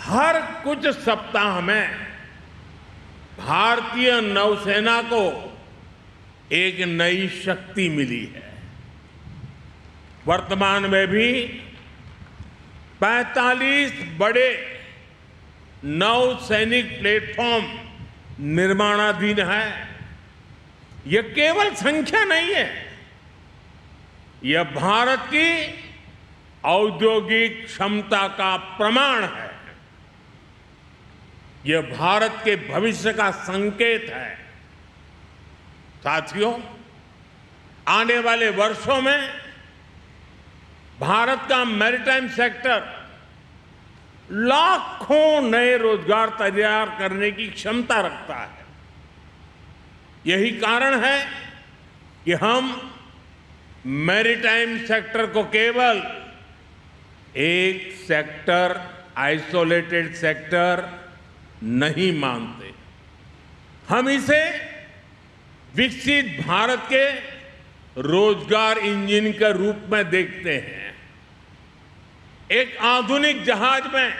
हर कुछ सप्ताह में भारतीय नौसेना को एक नई शक्ति मिली है। वर्तमान में भी 45 बड़े नौसैनिक प्लेटफॉर्म निर्माणाधीन है। यह केवल संख्या नहीं है, यह भारत की औद्योगिक क्षमता का प्रमाण है। यह भारत के भविष्य का संकेत है। साथियों, आने वाले वर्षों में भारत का मैरीटाइम सेक्टर लाखों नए रोजगार तैयार करने की क्षमता रखता है। यही कारण है कि हम मैरीटाइम सेक्टर को केवल एक सेक्टर, आइसोलेटेड सेक्टर नहीं मानते। हम इसे विकसित भारत के रोजगार इंजन के रूप में देखते हैं। एक आधुनिक जहाज में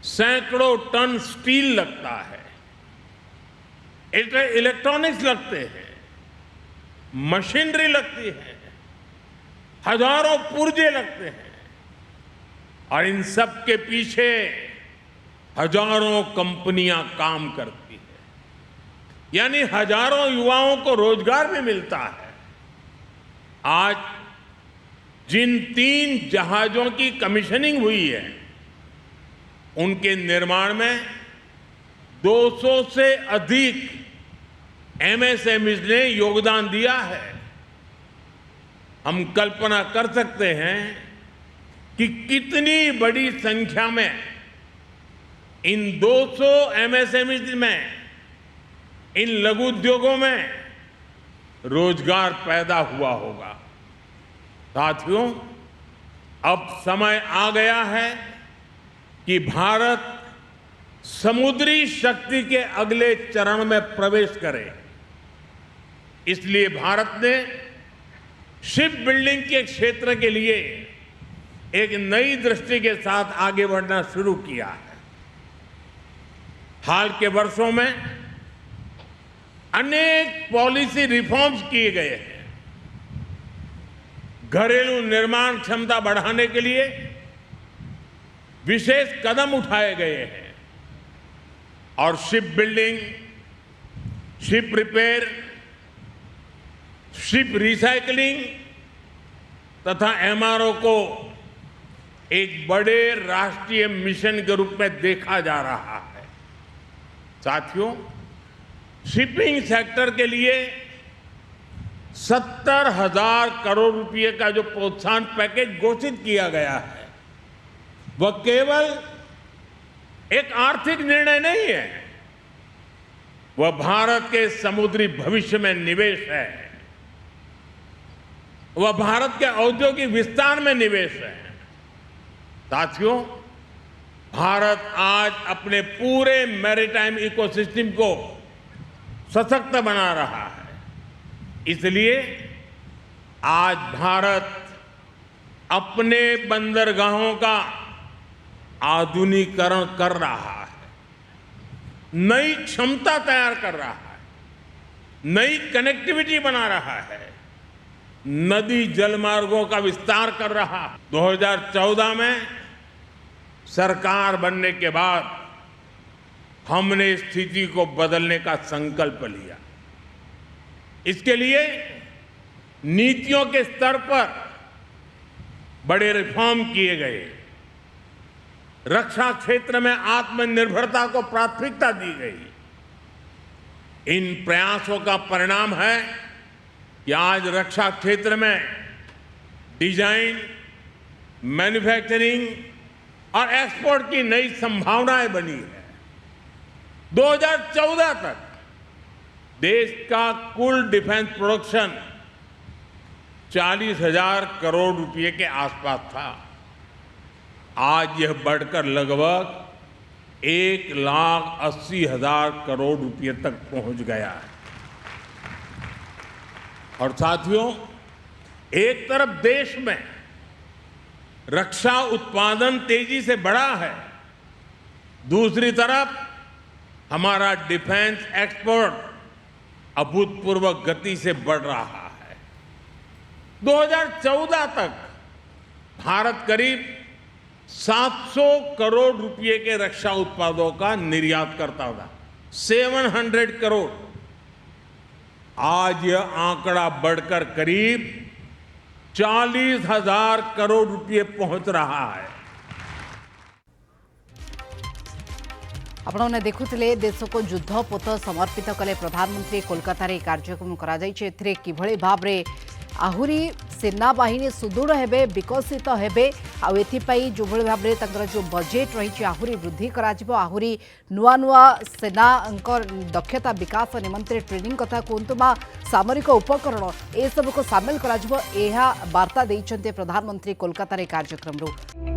सैकड़ों टन स्टील लगता है, इलेक्ट्रॉनिक्स लगते हैं, मशीनरी लगती है, हजारों पुर्जे लगते हैं और इन सब के पीछे हजारों कंपनियां काम करती है। यानी हजारों युवाओं को रोजगार भी मिलता है। आज जिन 3 जहाजों की कमीशनिंग हुई है, उनके निर्माण में 200 से अधिक एमएसएमईज ने योगदान दिया है। हम कल्पना कर सकते हैं कि कितनी बड़ी संख्या में इन 200 एमएसएमईज में, इन लघु उद्योगों में रोजगार पैदा हुआ होगा। साथियों, अब समय आ गया है कि भारत समुद्री शक्ति के अगले चरण में प्रवेश करे। इसलिए भारत ने शिप बिल्डिंग के क्षेत्र के लिए एक नई दृष्टि के साथ आगे बढ़ना शुरू किया है। हाल के वर्षों में अनेक पॉलिसी रिफॉर्म्स किए गए हैं। घरेलू निर्माण क्षमता बढ़ाने के लिए विशेष कदम उठाए गए हैं और ship building, ship repair, ship recycling तथा एमआरओ को एक बड़े राष्ट्रीय मिशन के रूप में देखा जा रहा है। साथियों, शिपिंग सेक्टर के लिए 70,000 करोड़ रुपए का जो प्रोत्साहन पैकेज घोषित किया गया है, वह केवल एक आर्थिक निर्णय नहीं है, वह भारत के समुद्री भविष्य में निवेश है। वह भारत के औद्योगिक विस्तार में निवेश है। साथियों, भारत आज अपने पूरे मैरीटाइम इकोसिस्टम को सशक्त बना रहा है। इसलिए आज भारत अपने बंदरगाहों का आधुनिकीकरण कर रहा है, नई क्षमता तैयार कर रहा है, नई कनेक्टिविटी बना रहा है, नदी जलमार्गों का विस्तार कर रहा है। 2014 में सरकार बनने के बाद हमने स्थिति को बदलने का संकल्प लिया। इसके लिए नीतियों के स्तर पर बड़े रिफॉर्म किए गए। रक्षा क्षेत्र में आत्मनिर्भरता को प्राथमिकता दी गई। इन प्रयासों का परिणाम है कि आज रक्षा क्षेत्र में डिजाइन, मैन्युफैक्चरिंग और एक्सपोर्ट की नई संभावनाएं बनी है। 2014 तक देश का कुल डिफेंस प्रोडक्शन 40,000 करोड़ रुपए के आसपास था। आज यह बढ़कर लगभग 1,80,000 करोड़ रुपए तक पहुंच गया है। और साथियों, एक तरफ देश में रक्षा उत्पादन तेजी से बढ़ा है, दूसरी तरफ हमारा डिफेंस एक्सपोर्ट अभूतपूर्व गति से बढ़ रहा है। 2014 तक भारत करीब 700 करोड़ रुपए के रक्षा उत्पादों का निर्यात करता था, 700 करोड़। आज यह आंकड़ा बढ़कर करीब 40,000 करोड़ रुपए पहुंच रहा है। आपने देखुले देश को युद्ध पोत समर्पित कले प्रधानमंत्री कोलकाता रे कार्यक्रम करा जायछि। एथिरे किभଳି भाबरे आहुरी सेना बाहिनी सुदृढ़ हेबे, विकसित हेबे, आ एथिपाई जो भଳି भाबरे तंकर जो बजेट रही आहुरी वृद्धि करा जिवो, आहुरी नुआ नुआ सेना दक्षता विकास निमंत्रे ट्रेनिंग कथा कहतु बा सामरिक उपकरण ए सब को शामिल करा जिवो, एहा वार्ता दैछन्ते प्रधानमंत्री कोलकाता रे कार्यक्रम रो।